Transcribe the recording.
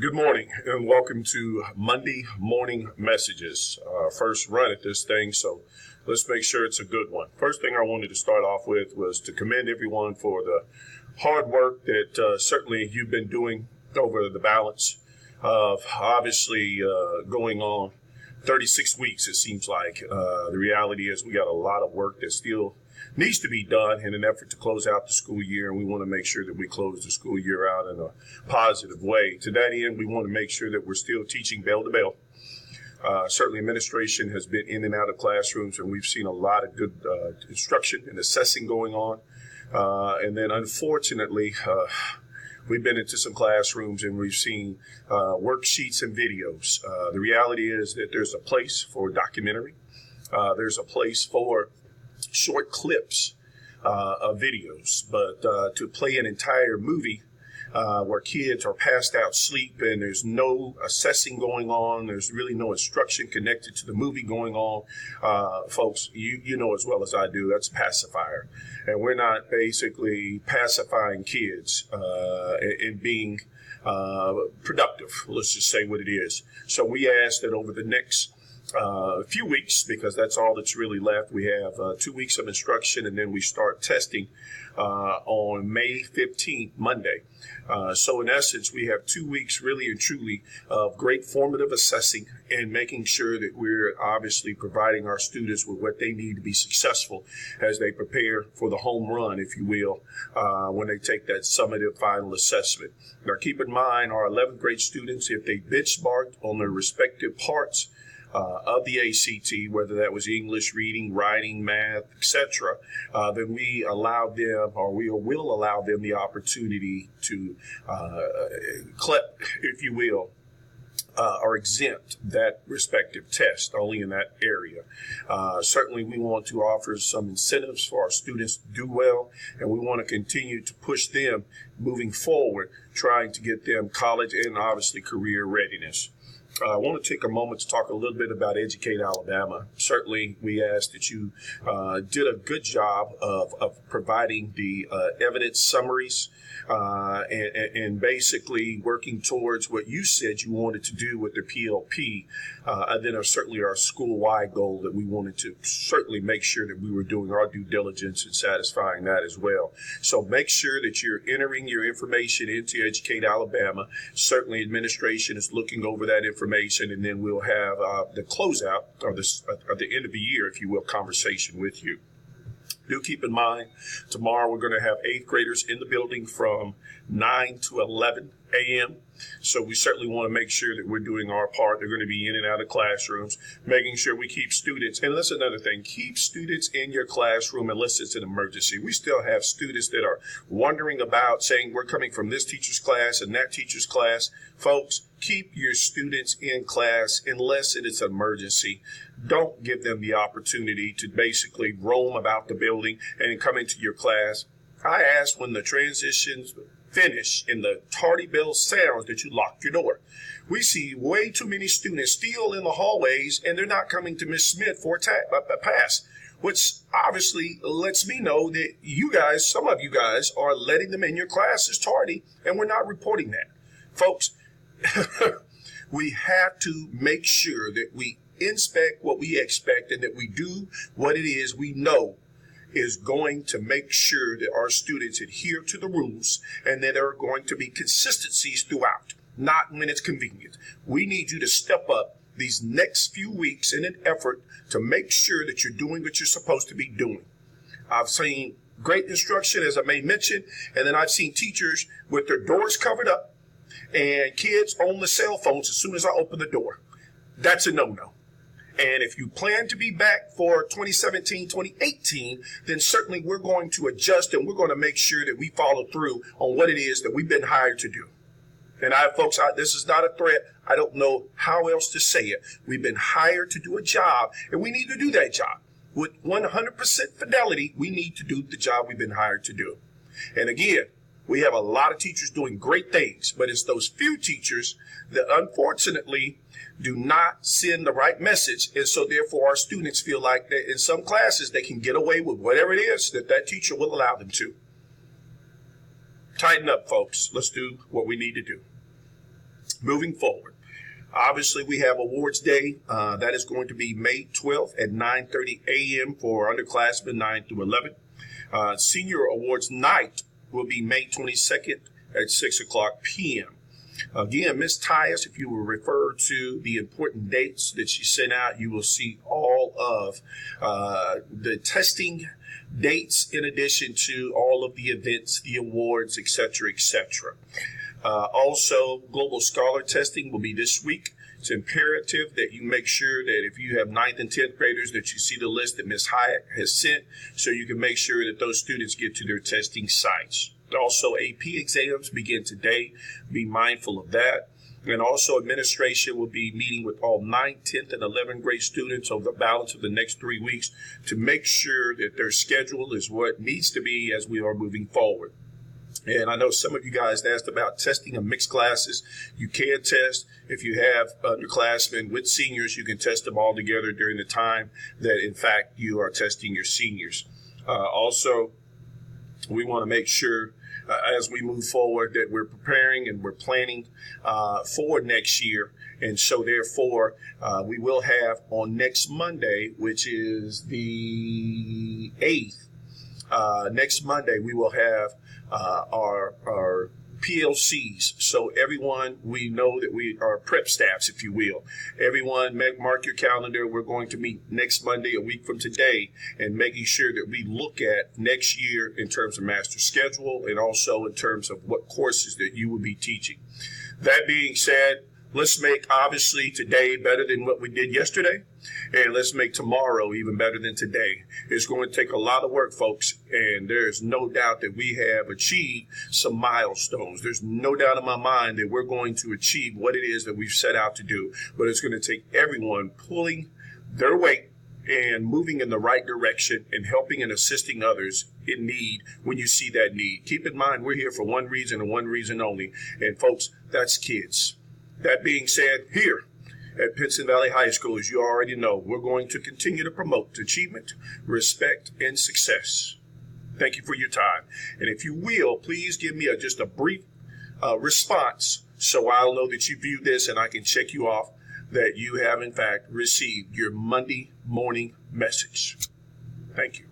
Good morning and welcome to Monday Morning Messages. First run at this thing, so let's make sure it's a good one. First thing I wanted to start off with was to commend everyone for the hard work that certainly you've been doing over the balance of obviously going on 36 weeks, it seems like. The reality is we got a lot of work that still needs to be done in an effort to close out the school year, and we want to make sure that we close the school year out in a positive way. To that end, we want to make sure that we're still teaching bell to bell. Certainly, administration has been in and out of classrooms, and we've seen a lot of good instruction and assessing going on. And then, unfortunately, we've been into some classrooms and we've seen worksheets and videos. The reality is that there's a place for documentary. There's a place for short clips of videos, but to play an entire movie where kids are passed out sleep and there's no assessing going on, there's really no instruction connected to the movie going on, folks, you know as well as I do, that's pacifier. And we're not basically pacifying kids and being productive. Let's just say what it is. So we ask that over the next few weeks, because that's all that's really left. We have 2 weeks of instruction, and then we start testing on May 15th, Monday. So in essence, we have 2 weeks really and truly of great formative assessing and making sure that we're obviously providing our students with what they need to be successful as they prepare for the home run, if you will, when they take that summative final assessment. Now, keep in mind, our 11th grade students, if they benchmarked on their respective parts of the ACT, whether that was English, reading, writing, math, etc., then we allowed them, or we will allow them the opportunity to clip, if you will, or exempt that respective test only in that area. Certainly, we want to offer some incentives for our students to do well, and we want to continue to push them moving forward, trying to get them college and obviously career readiness. I want to take a moment to talk a little bit about Educate Alabama. Certainly, we ask that you did a good job of providing the evidence summaries and basically working towards what you said you wanted to do with the PLP. And then certainly our school-wide goal that we wanted to certainly make sure that we were doing our due diligence and satisfying that as well. So make sure that you're entering your information into Educate Alabama. Certainly, administration is looking over that information, and then we'll have the closeout or the end of the year, if you will, conversation with you. Do keep in mind, tomorrow we're going to have 8th graders in the building from 9 to 11 a.m. So we certainly want to make sure that we're doing our part. They're going to be in and out of classrooms, making sure we keep students. And that's another thing. Keep students in your classroom unless it's an emergency. We still have students that are wondering about saying we're coming from this teacher's class and that teacher's class. Folks, keep your students in class unless it is an emergency. Don't give them the opportunity to basically roam about the building and come into your class. I ask when the transitions finish and the tardy bell sounds that you lock your door. We see way too many students still in the hallways, and they're not coming to Miss Smith for a pass, which obviously lets me know that you guys, some of you guys, are letting them in your classes tardy, and we're not reporting that. Folks, we have to make sure that we inspect what we expect and that we do what it is we know is going to make sure that our students adhere to the rules and that there are going to be consistencies throughout, not when it's convenient. We need you to step up these next few weeks in an effort to make sure that you're doing what you're supposed to be doing. I've seen great instruction, as I may mention, and then I've seen teachers with their doors covered up and kids on the cell phones as soon as I open the door. That's a no-no. And if you plan to be back for 2017, 2018, then certainly we're going to adjust and we're going to make sure that we follow through on what it is that we've been hired to do. And folks, this is not a threat. I don't know how else to say it. We've been hired to do a job, and we need to do that job. With 100% fidelity, we need to do the job we've been hired to do. And again, we have a lot of teachers doing great things, but it's those few teachers that unfortunately do not send the right message. And so therefore our students feel like that in some classes they can get away with whatever it is that teacher will allow them to. Tighten up, folks. Let's do what we need to do. Moving forward, obviously we have Awards Day. That is going to be May 12th at 9:30 a.m. for underclassmen 9 through 11. Senior Awards Night will be May 22nd at 6 o'clock p.m. Again, Ms. Tyus, if you will refer to the important dates that she sent out, you will see all of the testing dates in addition to all of the events, the awards, etc., etc. Also, Global Scholar testing will be this week. It's imperative that you make sure that if you have 9th and 10th graders that you see the list that Ms. Hyatt has sent so you can make sure that those students get to their testing sites. Also, AP exams begin today. Be mindful of that. And also, administration will be meeting with all 9th, 10th, and 11th grade students over the balance of the next 3 weeks to make sure that their schedule is what needs to be as we are moving forward. And I know some of you guys asked about testing of mixed classes. You can test. If you have underclassmen with seniors, you can test them all together during the time that, in fact, you are testing your seniors. Also, we want to make sure as we move forward that we're preparing and we're planning for next year. And so, therefore, we will have on next Monday, which is the 8th, next Monday, we will have our PLCs. So everyone, we know that we are prep staffs, if you will. Everyone, mark your calendar. We're going to meet next Monday, a week from today, and making sure that we look at next year in terms of master schedule and also in terms of what courses that you will be teaching. That being said, let's make, obviously, today better than what we did yesterday, and let's make tomorrow even better than today. It's going to take a lot of work, folks, and there's no doubt that we have achieved some milestones. There's no doubt in my mind that we're going to achieve what it is that we've set out to do, but it's going to take everyone pulling their weight and moving in the right direction and helping and assisting others in need when you see that need. Keep in mind, we're here for one reason and one reason only, and folks, that's kids. That being said, here at Pinson Valley High School, as you already know, we're going to continue to promote achievement, respect, and success. Thank you for your time. And if you will, please give me just a brief response so I'll know that you view this and I can check you off that you have, in fact, received your Monday morning message. Thank you.